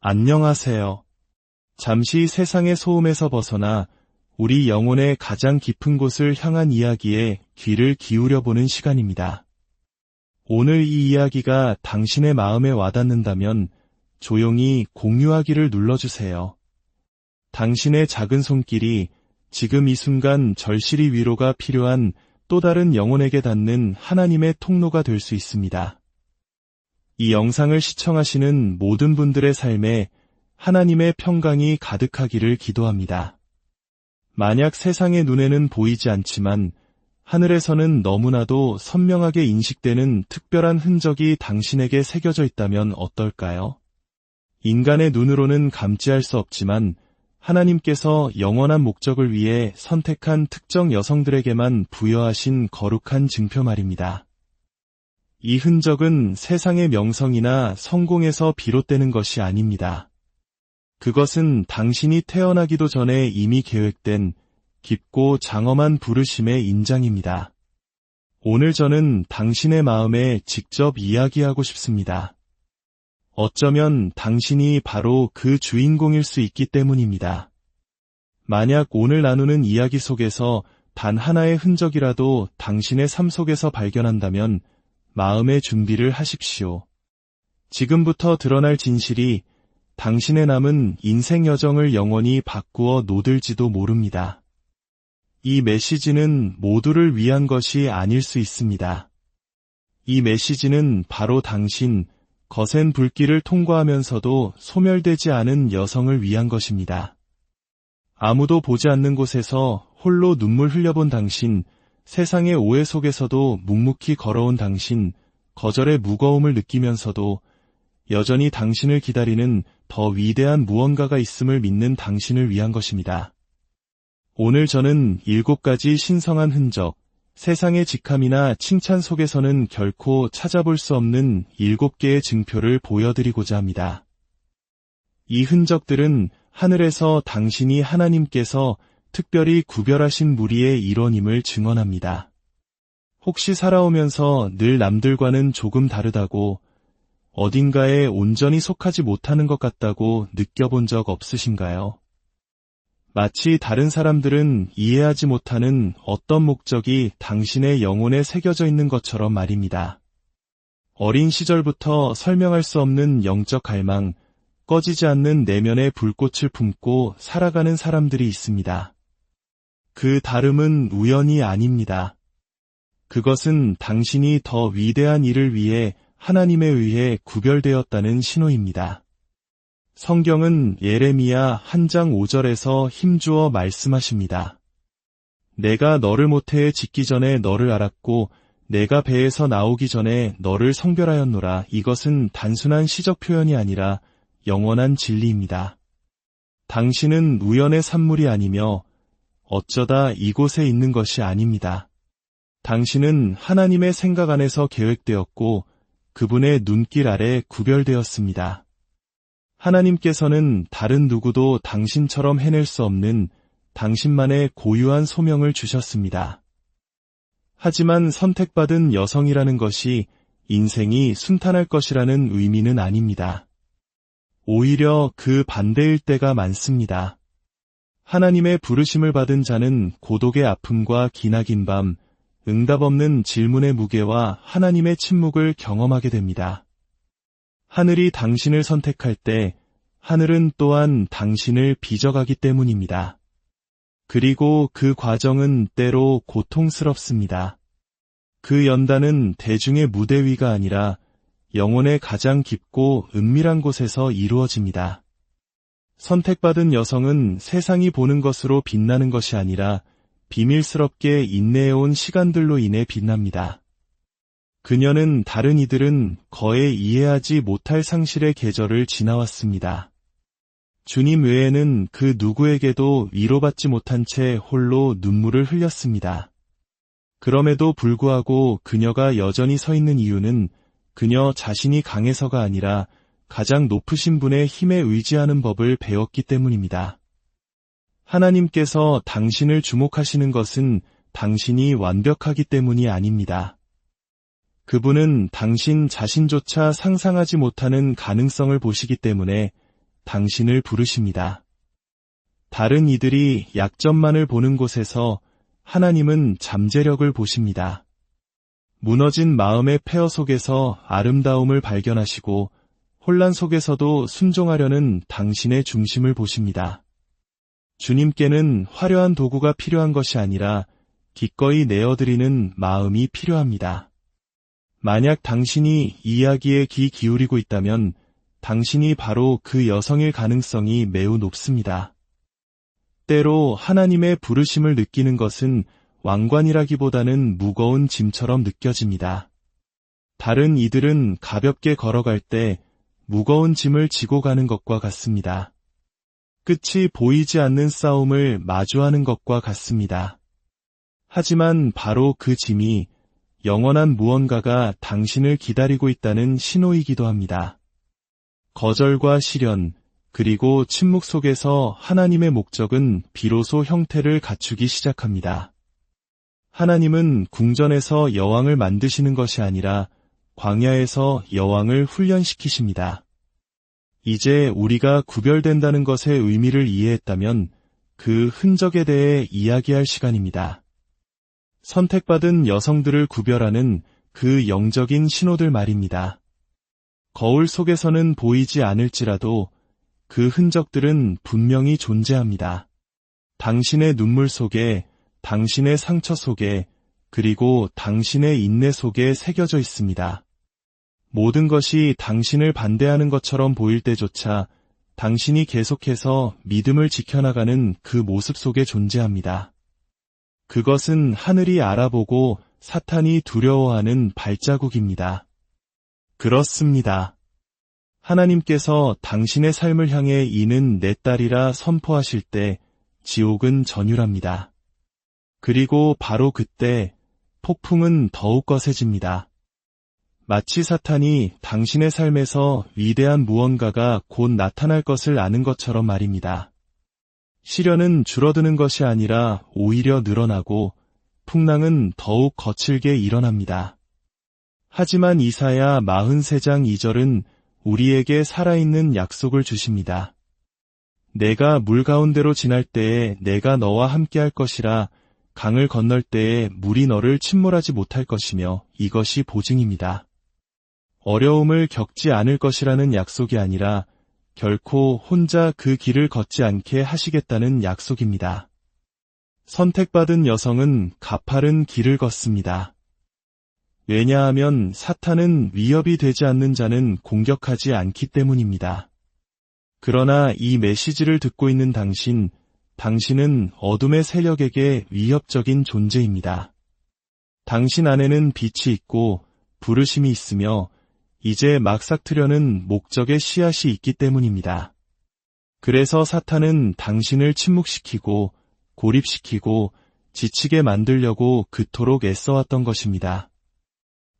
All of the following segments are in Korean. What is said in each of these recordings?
안녕하세요. 잠시 세상의 소음에서 벗어나 우리 영혼의 가장 깊은 곳을 향한 이야기에 귀를 기울여보는 시간입니다. 오늘 이 이야기가 당신의 마음에 와닿는다면 조용히 공유하기를 눌러주세요. 당신의 작은 손길이 지금 이 순간 절실히 위로가 필요한 또 다른 영혼에게 닿는 하나님의 통로가 될 수 있습니다. 이 영상을 시청하시는 모든 분들의 삶에 하나님의 평강이 가득하기를 기도합니다. 만약 세상의 눈에는 보이지 않지만 하늘에서는 너무나도 선명하게 인식되는 특별한 흔적이 당신에게 새겨져 있다면 어떨까요? 인간의 눈으로는 감지할 수 없지만 하나님께서 영원한 목적을 위해 선택한 특정 여성들에게만 부여하신 거룩한 증표 말입니다. 이 흔적은 세상의 명성이나 성공에서 비롯되는 것이 아닙니다. 그것은 당신이 태어나기도 전에 이미 계획된 깊고 장엄한 부르심의 인장입니다. 오늘 저는 당신의 마음에 직접 이야기하고 싶습니다. 어쩌면 당신이 바로 그 주인공일 수 있기 때문입니다. 만약 오늘 나누는 이야기 속에서 단 하나의 흔적이라도 당신의 삶 속에서 발견한다면 마음의 준비를 하십시오. 지금부터 드러날 진실이 당신의 남은 인생 여정을 영원히 바꾸어 놓을지도 모릅니다. 이 메시지는 모두를 위한 것이 아닐 수 있습니다. 이 메시지는 바로 당신, 거센 불길을 통과하면서도 소멸되지 않은 여성을 위한 것입니다. 아무도 보지 않는 곳에서 홀로 눈물 흘려본 당신, 세상의 오해 속에서도 묵묵히 걸어온 당신, 거절의 무거움을 느끼면서도 여전히 당신을 기다리는 더 위대한 무언가가 있음을 믿는 당신을 위한 것입니다. 오늘 저는 7가지 신성한 흔적, 세상의 직함이나 칭찬 속에서는 결코 찾아볼 수 없는 7개의 증표를 보여드리고자 합니다. 이 흔적들은 하늘에서 당신이 하나님께서 특별히 구별하신 무리의 일원임을 증언합니다. 혹시 살아오면서 늘 남들과는 조금 다르다고, 어딘가에 온전히 속하지 못하는 것 같다고 느껴본 적 없으신가요? 마치 다른 사람들은 이해하지 못하는 어떤 목적이 당신의 영혼에 새겨져 있는 것처럼 말입니다. 어린 시절부터 설명할 수 없는 영적 갈망, 꺼지지 않는 내면의 불꽃을 품고 살아가는 사람들이 있습니다. 그 다름은 우연이 아닙니다. 그것은 당신이 더 위대한 일을 위해 하나님에 의해 구별되었다는 신호입니다. 성경은 예레미야 1장 5절에서 힘주어 말씀하십니다. 내가 너를 모태에 짓기 전에 너를 알았고 내가 배에서 나오기 전에 너를 성별하였노라. 이것은 단순한 시적 표현이 아니라 영원한 진리입니다. 당신은 우연의 산물이 아니며 어쩌다 이곳에 있는 것이 아닙니다. 당신은 하나님의 생각 안에서 계획되었고 그분의 눈길 아래 구별되었습니다. 하나님께서는 다른 누구도 당신처럼 해낼 수 없는 당신만의 고유한 소명을 주셨습니다. 하지만 선택받은 여성이라는 것이 인생이 순탄할 것이라는 의미는 아닙니다. 오히려 그 반대일 때가 많습니다. 하나님의 부르심을 받은 자는 고독의 아픔과 기나긴 밤, 응답 없는 질문의 무게와 하나님의 침묵을 경험하게 됩니다. 하늘이 당신을 선택할 때 하늘은 또한 당신을 빚어가기 때문입니다. 그리고 그 과정은 때로 고통스럽습니다. 그 연단은 대중의 무대 위가 아니라 영혼의 가장 깊고 은밀한 곳에서 이루어집니다. 선택받은 여성은 세상이 보는 것으로 빛나는 것이 아니라 비밀스럽게 인내해온 시간들로 인해 빛납니다. 그녀는 다른 이들은 거의 이해하지 못할 상실의 계절을 지나왔습니다. 주님 외에는 그 누구에게도 위로받지 못한 채 홀로 눈물을 흘렸습니다. 그럼에도 불구하고 그녀가 여전히 서 있는 이유는 그녀 자신이 강해서가 아니라 가장 높으신 분의 힘에 의지하는 법을 배웠기 때문입니다. 하나님께서 당신을 주목하시는 것은 당신이 완벽하기 때문이 아닙니다. 그분은 당신 자신조차 상상하지 못하는 가능성을 보시기 때문에 당신을 부르십니다. 다른 이들이 약점만을 보는 곳에서 하나님은 잠재력을 보십니다. 무너진 마음의 폐허 속에서 아름다움을 발견하시고 혼란 속에서도 순종하려는 당신의 중심을 보십니다. 주님께는 화려한 도구가 필요한 것이 아니라 기꺼이 내어드리는 마음이 필요합니다. 만약 당신이 이야기에 귀 기울이고 있다면 당신이 바로 그 여성일 가능성이 매우 높습니다. 때로 하나님의 부르심을 느끼는 것은 왕관이라기보다는 무거운 짐처럼 느껴집니다. 다른 이들은 가볍게 걸어갈 때 무거운 짐을 지고 가는 것과 같습니다. 끝이 보이지 않는 싸움을 마주하는 것과 같습니다. 하지만 바로 그 짐이 영원한 무언가가 당신을 기다리고 있다는 신호이기도 합니다. 거절과 시련, 그리고 침묵 속에서 하나님의 목적은 비로소 형태를 갖추기 시작합니다. 하나님은 궁전에서 여왕을 만드시는 것이 아니라 광야에서 여왕을 훈련시키십니다. 이제 우리가 구별된다는 것의 의미를 이해했다면 그 흔적에 대해 이야기할 시간입니다. 선택받은 여성들을 구별하는 그 영적인 신호들 말입니다. 거울 속에서는 보이지 않을지라도 그 흔적들은 분명히 존재합니다. 당신의 눈물 속에, 당신의 상처 속에, 그리고 당신의 인내 속에 새겨져 있습니다. 모든 것이 당신을 반대하는 것처럼 보일 때조차 당신이 계속해서 믿음을 지켜나가는 그 모습 속에 존재합니다. 그것은 하늘이 알아보고 사탄이 두려워하는 발자국입니다. 그렇습니다. 하나님께서 당신의 삶을 향해 이는 내 딸이라 선포하실 때 지옥은 전율합니다. 그리고 바로 그때 폭풍은 더욱 거세집니다. 마치 사탄이 당신의 삶에서 위대한 무언가가 곧 나타날 것을 아는 것처럼 말입니다. 시련은 줄어드는 것이 아니라 오히려 늘어나고 풍랑은 더욱 거칠게 일어납니다. 하지만 이사야 43장 2절은 우리에게 살아있는 약속을 주십니다. 내가 물 가운데로 지날 때에 내가 너와 함께할 것이라 강을 건널 때에 물이 너를 침몰하지 못할 것이며 이것이 보증입니다. 어려움을 겪지 않을 것이라는 약속이 아니라 결코 혼자 그 길을 걷지 않게 하시겠다는 약속입니다. 선택받은 여성은 가파른 길을 걷습니다. 왜냐하면 사탄은 위협이 되지 않는 자는 공격하지 않기 때문입니다. 그러나 이 메시지를 듣고 있는 당신은 어둠의 세력에게 위협적인 존재입니다. 당신 안에는 빛이 있고 부르심이 있으며 이제 막 싹트려는 목적의 씨앗이 있기 때문입니다. 그래서 사탄은 당신을 침묵시키고 고립시키고 지치게 만들려고 그토록 애써왔던 것입니다.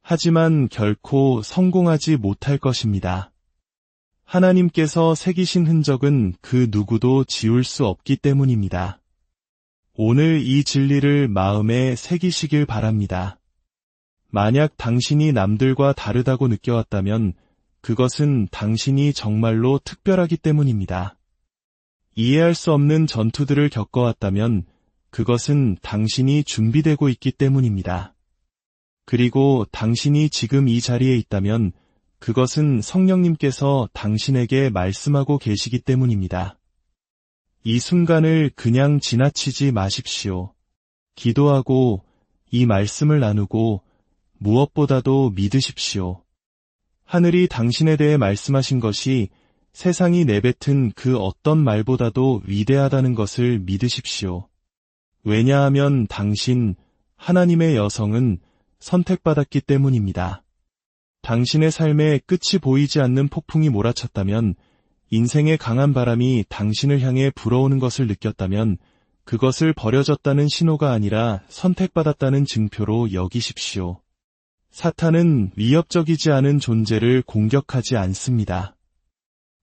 하지만 결코 성공하지 못할 것입니다. 하나님께서 새기신 흔적은 그 누구도 지울 수 없기 때문입니다. 오늘 이 진리를 마음에 새기시길 바랍니다. 만약 당신이 남들과 다르다고 느껴왔다면 그것은 당신이 정말로 특별하기 때문입니다. 이해할 수 없는 전투들을 겪어왔다면 그것은 당신이 준비되고 있기 때문입니다. 그리고 당신이 지금 이 자리에 있다면 그것은 성령님께서 당신에게 말씀하고 계시기 때문입니다. 이 순간을 그냥 지나치지 마십시오. 기도하고 이 말씀을 나누고 무엇보다도 믿으십시오. 하늘이 당신에 대해 말씀하신 것이 세상이 내뱉은 그 어떤 말보다도 위대하다는 것을 믿으십시오. 왜냐하면 하나님의 여성은 선택받았기 때문입니다. 당신의 삶에 끝이 보이지 않는 폭풍이 몰아쳤다면, 인생의 강한 바람이 당신을 향해 불어오는 것을 느꼈다면 그것을 버려졌다는 신호가 아니라 선택받았다는 증표로 여기십시오. 사탄은 위협적이지 않은 존재를 공격하지 않습니다.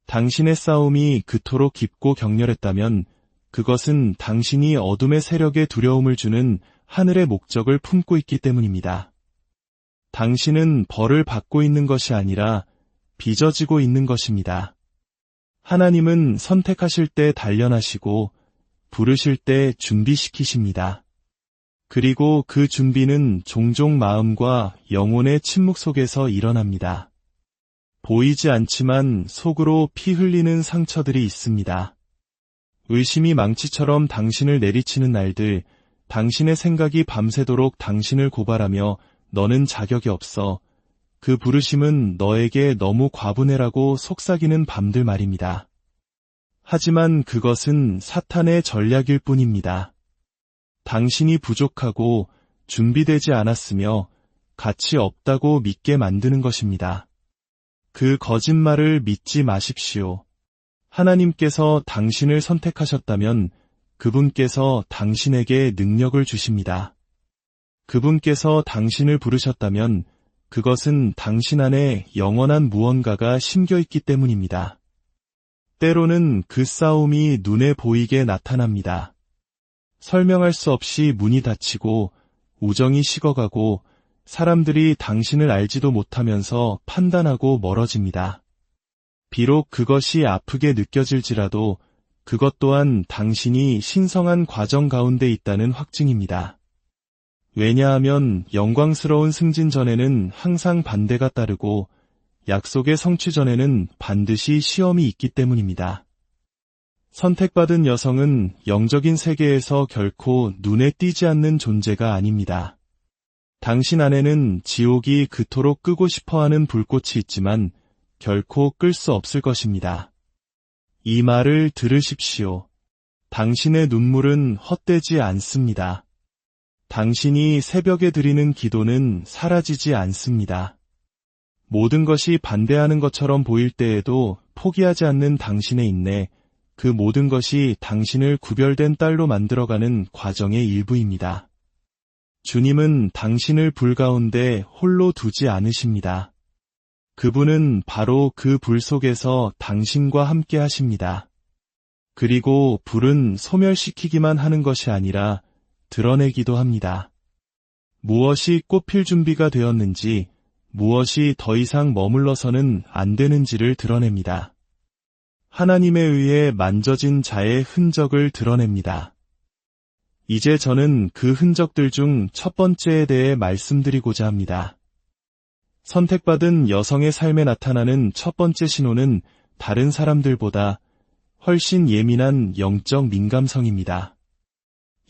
당신의 싸움이 그토록 깊고 격렬했다면 그것은 당신이 어둠의 세력에 두려움을 주는 하늘의 목적을 품고 있기 때문입니다. 당신은 벌을 받고 있는 것이 아니라 빚어지고 있는 것입니다. 하나님은 선택하실 때 단련하시고 부르실 때 준비시키십니다. 그리고 그 준비는 종종 마음과 영혼의 침묵 속에서 일어납니다. 보이지 않지만 속으로 피 흘리는 상처들이 있습니다. 의심이 망치처럼 당신을 내리치는 날들, 당신의 생각이 밤새도록 당신을 고발하며 너는 자격이 없어. 그 부르심은 너에게 너무 과분해라고 속삭이는 밤들 말입니다. 하지만 그것은 사탄의 전략일 뿐입니다. 당신이 부족하고 준비되지 않았으며 가치 없다고 믿게 만드는 것입니다. 그 거짓말을 믿지 마십시오. 하나님께서 당신을 선택하셨다면 그분께서 당신에게 능력을 주십니다. 그분께서 당신을 부르셨다면 그것은 당신 안에 영원한 무언가가 심겨있기 때문입니다. 때로는 그 싸움이 눈에 보이게 나타납니다. 설명할 수 없이 문이 닫히고 우정이 식어가고 사람들이 당신을 알지도 못하면서 판단하고 멀어집니다. 비록 그것이 아프게 느껴질지라도 그것 또한 당신이 신성한 과정 가운데 있다는 확증입니다. 왜냐하면 영광스러운 승진 전에는 항상 반대가 따르고 약속의 성취 전에는 반드시 시험이 있기 때문입니다. 선택받은 여성은 영적인 세계에서 결코 눈에 띄지 않는 존재가 아닙니다. 당신 안에는 지옥이 그토록 끄고 싶어하는 불꽃이 있지만 결코 끌 수 없을 것입니다. 이 말을 들으십시오. 당신의 눈물은 헛되지 않습니다. 당신이 새벽에 드리는 기도는 사라지지 않습니다. 모든 것이 반대하는 것처럼 보일 때에도 포기하지 않는 당신의 인내, 그 모든 것이 당신을 구별된 딸로 만들어가는 과정의 일부입니다. 주님은 당신을 불 가운데 홀로 두지 않으십니다. 그분은 바로 그 불 속에서 당신과 함께 하십니다. 그리고 불은 소멸시키기만 하는 것이 아니라 드러내기도 합니다. 무엇이 꽃필 준비가 되었는지, 무엇이 더 이상 머물러서는 안 되는지를 드러냅니다. 하나님에 의해 만져진 자의 흔적을 드러냅니다. 이제 저는 그 흔적들 중 첫 번째에 대해 말씀드리고자 합니다. 선택받은 여성의 삶에 나타나는 첫 번째 신호는 다른 사람들보다 훨씬 예민한 영적 민감성입니다.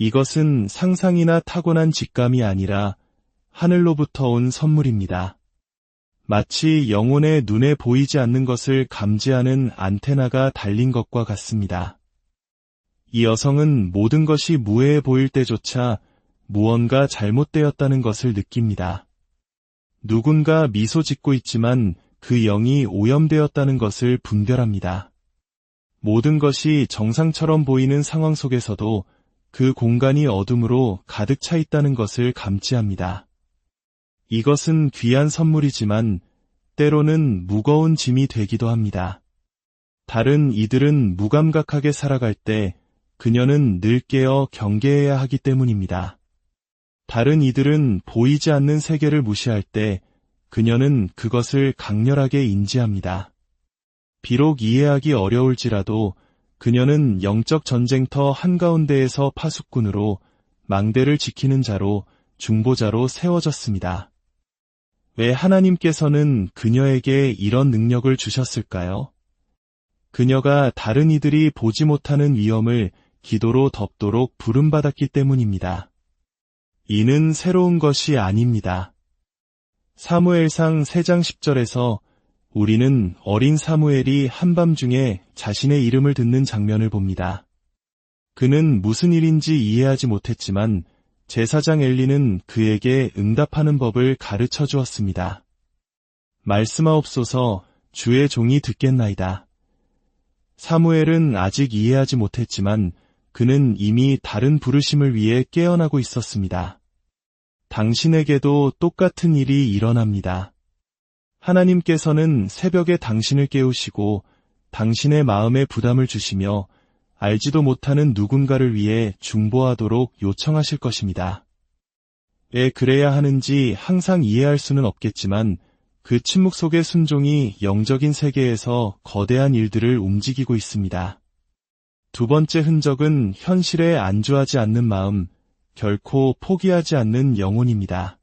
이것은 상상이나 타고난 직감이 아니라 하늘로부터 온 선물입니다. 마치 영혼의 눈에 보이지 않는 것을 감지하는 안테나가 달린 것과 같습니다. 이 여성은 모든 것이 무해해 보일 때조차 무언가 잘못되었다는 것을 느낍니다. 누군가 미소 짓고 있지만 그 영이 오염되었다는 것을 분별합니다. 모든 것이 정상처럼 보이는 상황 속에서도 그 공간이 어둠으로 가득 차 있다는 것을 감지합니다. 이것은 귀한 선물이지만 때로는 무거운 짐이 되기도 합니다. 다른 이들은 무감각하게 살아갈 때 그녀는 늘 깨어 경계해야 하기 때문입니다. 다른 이들은 보이지 않는 세계를 무시할 때 그녀는 그것을 강렬하게 인지합니다. 비록 이해하기 어려울지라도 그녀는 영적 전쟁터 한가운데에서 파수꾼으로 망대를 지키는 자로 중보자로 세워졌습니다. 왜 하나님께서는 그녀에게 이런 능력을 주셨을까요? 그녀가 다른 이들이 보지 못하는 위험을 기도로 덮도록 부름받았기 때문입니다. 이는 새로운 것이 아닙니다. 사무엘상 3장 10절에서 우리는 어린 사무엘이 한밤중에 자신의 이름을 듣는 장면을 봅니다. 그는 무슨 일인지 이해하지 못했지만 제사장 엘리는 그에게 응답하는 법을 가르쳐 주었습니다. 말씀하옵소서, 주의 종이 듣겠나이다. 사무엘은 아직 이해하지 못했지만 그는 이미 다른 부르심을 위해 깨어나고 있었습니다. 당신에게도 똑같은 일이 일어납니다. 하나님께서는 새벽에 당신을 깨우시고 당신의 마음에 부담을 주시며 알지도 못하는 누군가를 위해 중보하도록 요청하실 것입니다. 왜 그래야 하는지 항상 이해할 수는 없겠지만 그 침묵 속의 순종이 영적인 세계에서 거대한 일들을 움직이고 있습니다. 두 번째 흔적은 현실에 안주하지 않는 마음, 결코 포기하지 않는 영혼입니다.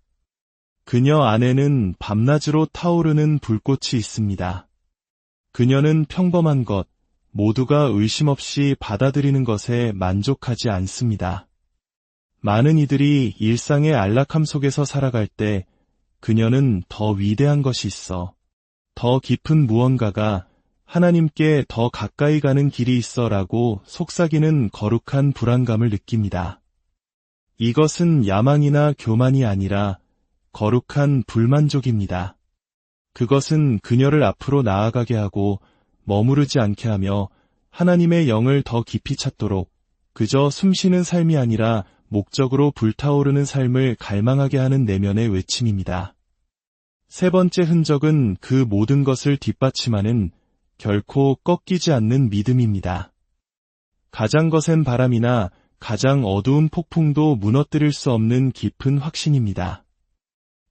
그녀 안에는 밤낮으로 타오르는 불꽃이 있습니다. 그녀는 평범한 것, 모두가 의심 없이 받아들이는 것에 만족하지 않습니다. 많은 이들이 일상의 안락함 속에서 살아갈 때 그녀는 더 위대한 것이 있어, 더 깊은 무언가가, 하나님께 더 가까이 가는 길이 있어 라고 속삭이는 거룩한 불안감을 느낍니다. 이것은 야망이나 교만이 아니라 거룩한 불만족입니다. 그것은 그녀를 앞으로 나아가게 하고 머무르지 않게 하며 하나님의 영을 더 깊이 찾도록, 그저 숨쉬는 삶이 아니라 목적으로 불타오르는 삶을 갈망하게 하는 내면의 외침입니다. 세 번째 흔적은 그 모든 것을 뒷받침하는 결코 꺾이지 않는 믿음입니다. 가장 거센 바람이나 가장 어두운 폭풍도 무너뜨릴 수 없는 깊은 확신입니다.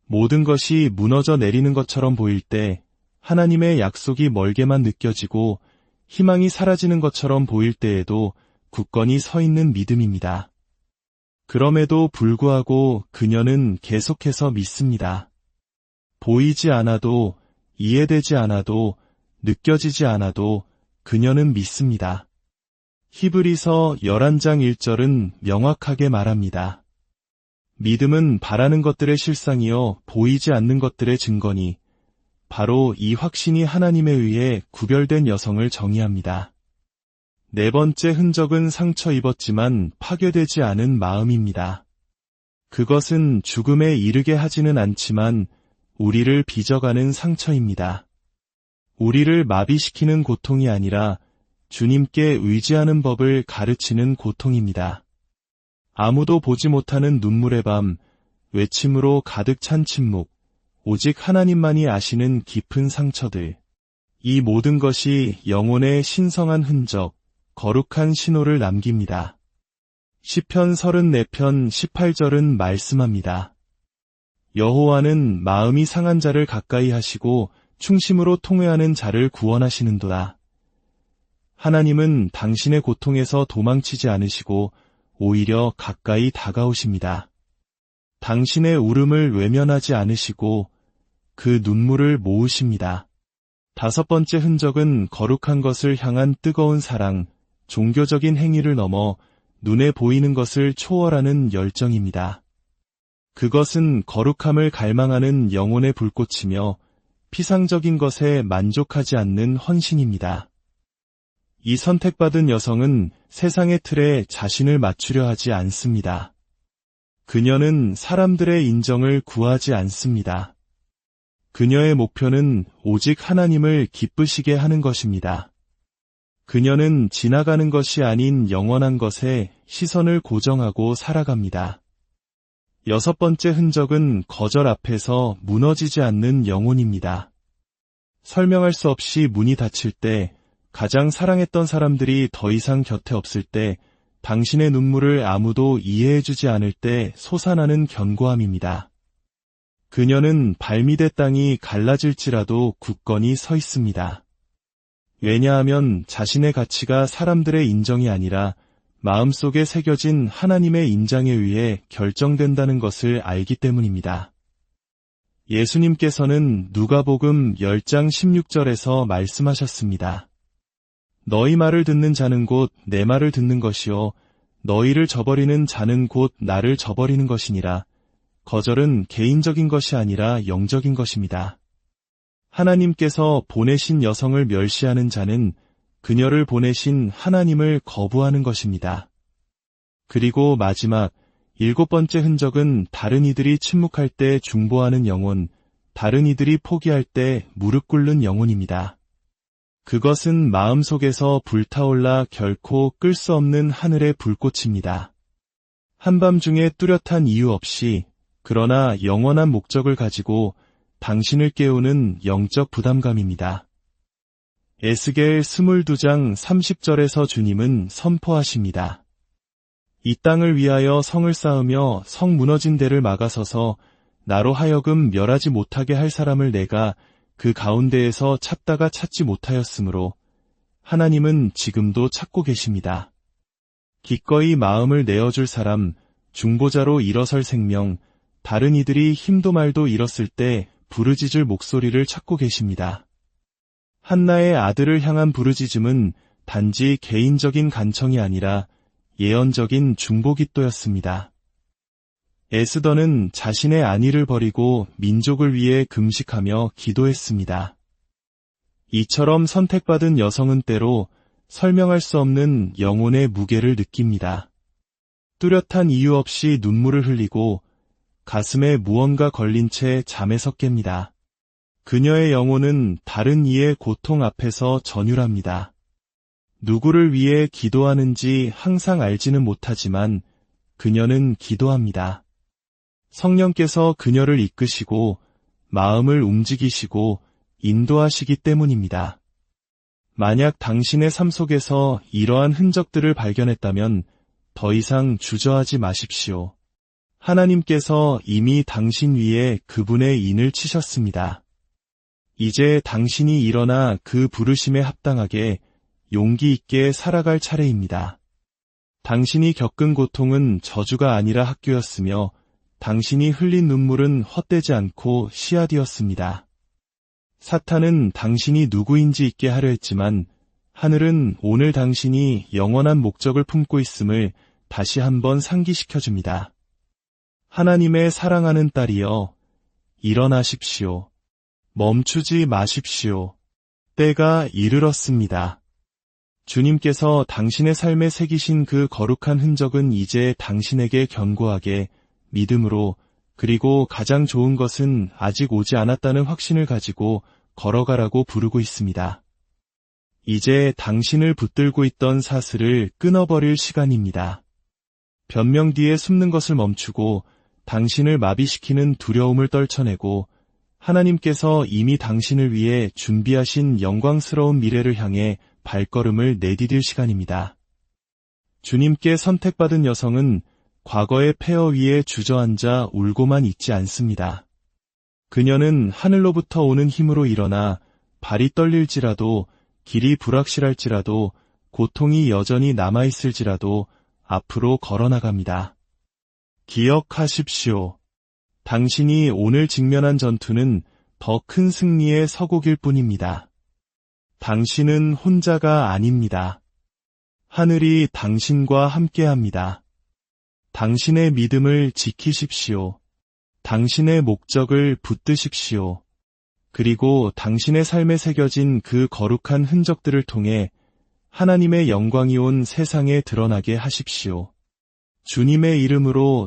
모든 것이 무너져 내리는 것처럼 보일 때, 하나님의 약속이 멀게만 느껴지고 희망이 사라지는 것처럼 보일 때에도 굳건히 서 있는 믿음입니다. 그럼에도 불구하고 그녀는 계속해서 믿습니다. 보이지 않아도, 이해되지 않아도, 느껴지지 않아도 그녀는 믿습니다. 히브리서 11장 1절은 명확하게 말합니다. 믿음은 바라는 것들의 실상이요 보이지 않는 것들의 증거니, 바로 이 확신이 하나님에 의해 구별된 여성을 정의합니다. 네 번째 흔적은 상처 입었지만 파괴되지 않은 마음입니다. 그것은 죽음에 이르게 하지는 않지만 우리를 빚어가는 상처입니다. 우리를 마비시키는 고통이 아니라 주님께 의지하는 법을 가르치는 고통입니다. 아무도 보지 못하는 눈물의 밤, 외침으로 가득 찬 침묵, 오직 하나님만이 아시는 깊은 상처들. 이 모든 것이 영혼의 신성한 흔적, 거룩한 신호를 남깁니다. 시편 34편 18절은 말씀합니다. 여호와는 마음이 상한 자를 가까이 하시고 충심으로 통회하는 자를 구원하시는도다. 하나님은 당신의 고통에서 도망치지 않으시고 오히려 가까이 다가오십니다. 당신의 울음을 외면하지 않으시고 그 눈물을 모으십니다. 다섯 번째 흔적은 거룩한 것을 향한 뜨거운 사랑, 종교적인 행위를 넘어 눈에 보이는 것을 초월하는 열정입니다. 그것은 거룩함을 갈망하는 영혼의 불꽃이며 피상적인 것에 만족하지 않는 헌신입니다. 이 선택받은 여성은 세상의 틀에 자신을 맞추려 하지 않습니다. 그녀는 사람들의 인정을 구하지 않습니다. 그녀의 목표는 오직 하나님을 기쁘시게 하는 것입니다. 그녀는 지나가는 것이 아닌 영원한 것에 시선을 고정하고 살아갑니다. 여섯 번째 흔적은 거절 앞에서 무너지지 않는 영혼입니다. 설명할 수 없이 문이 닫힐 때, 가장 사랑했던 사람들이 더 이상 곁에 없을 때, 당신의 눈물을 아무도 이해해주지 않을 때 솟아나는 견고함입니다. 그녀는 발밑의 땅이 갈라질지라도 굳건히 서 있습니다. 왜냐하면 자신의 가치가 사람들의 인정이 아니라 마음속에 새겨진 하나님의 인장에 의해 결정된다는 것을 알기 때문입니다. 예수님께서는 누가복음 10장 16절에서 말씀하셨습니다. 너희 말을 듣는 자는 곧 내 말을 듣는 것이요 너희를 저버리는 자는 곧 나를 저버리는 것이니라. 거절은 개인적인 것이 아니라 영적인 것입니다. 하나님께서 보내신 여성을 멸시하는 자는 그녀를 보내신 하나님을 거부하는 것입니다. 그리고 마지막 일곱 번째 흔적은 다른 이들이 침묵할 때 중보하는 영혼, 다른 이들이 포기할 때 무릎 꿇는 영혼입니다. 그것은 마음속에서 불타올라 결코 끌 수 없는 하늘의 불꽃입니다. 한밤중에 뚜렷한 이유 없이, 그러나 영원한 목적을 가지고 당신을 깨우는 영적 부담감입니다. 에스겔 22장 30절에서 주님은 선포하십니다. 이 땅을 위하여 성을 쌓으며 성 무너진 데를 막아서서 나로 하여금 멸하지 못하게 할 사람을 내가 그 가운데에서 찾다가 찾지 못하였으므로 하나님은 지금도 찾고 계십니다. 기꺼이 마음을 내어줄 사람, 중보자로 일어설 생명, 다른 이들이 힘도 말도 잃었을 때 부르짖을 목소리를 찾고 계십니다. 한나의 아들을 향한 부르짖음은 단지 개인적인 간청이 아니라 예언적인 중보기도였습니다. 에스더는 자신의 안위를 버리고 민족을 위해 금식하며 기도했습니다. 이처럼 선택받은 여성은 때로 설명할 수 없는 영혼의 무게를 느낍니다. 뚜렷한 이유 없이 눈물을 흘리고 가슴에 무언가 걸린 채 잠에서 깹니다. 그녀의 영혼은 다른 이의 고통 앞에서 전율합니다. 누구를 위해 기도하는지 항상 알지는 못하지만 그녀는 기도합니다. 성령께서 그녀를 이끄시고 마음을 움직이시고 인도하시기 때문입니다. 만약 당신의 삶 속에서 이러한 흔적들을 발견했다면 더 이상 주저하지 마십시오. 하나님께서 이미 당신 위에 그분의 인을 치셨습니다. 이제 당신이 일어나 그 부르심에 합당하게 용기 있게 살아갈 차례입니다. 당신이 겪은 고통은 저주가 아니라 학교였으며 당신이 흘린 눈물은 헛되지 않고 씨앗이었습니다. 사탄은 당신이 누구인지 잊게 하려 했지만 하늘은 오늘 당신이 영원한 목적을 품고 있음을 다시 한번 상기시켜줍니다. 하나님의 사랑하는 딸이여, 일어나십시오. 멈추지 마십시오. 때가 이르렀습니다. 주님께서 당신의 삶에 새기신 그 거룩한 흔적은 이제 당신에게 견고하게 믿음으로, 그리고 가장 좋은 것은 아직 오지 않았다는 확신을 가지고 걸어가라고 부르고 있습니다. 이제 당신을 붙들고 있던 사슬을 끊어버릴 시간입니다. 변명 뒤에 숨는 것을 멈추고 당신을 마비시키는 두려움을 떨쳐내고 하나님께서 이미 당신을 위해 준비하신 영광스러운 미래를 향해 발걸음을 내디딜 시간입니다. 주님께 선택받은 여성은 과거의 폐허 위에 주저앉아 울고만 있지 않습니다. 그녀는 하늘로부터 오는 힘으로 일어나 발이 떨릴지라도, 길이 불확실할지라도, 고통이 여전히 남아있을지라도 앞으로 걸어나갑니다. 기억하십시오. 당신이 오늘 직면한 전투는 더 큰 승리의 서곡일 뿐입니다. 당신은 혼자가 아닙니다. 하늘이 당신과 함께합니다. 당신의 믿음을 지키십시오. 당신의 목적을 붙드십시오. 그리고 당신의 삶에 새겨진 그 거룩한 흔적들을 통해 하나님의 영광이 온 세상에 드러나게 하십시오. 주님의 이름으로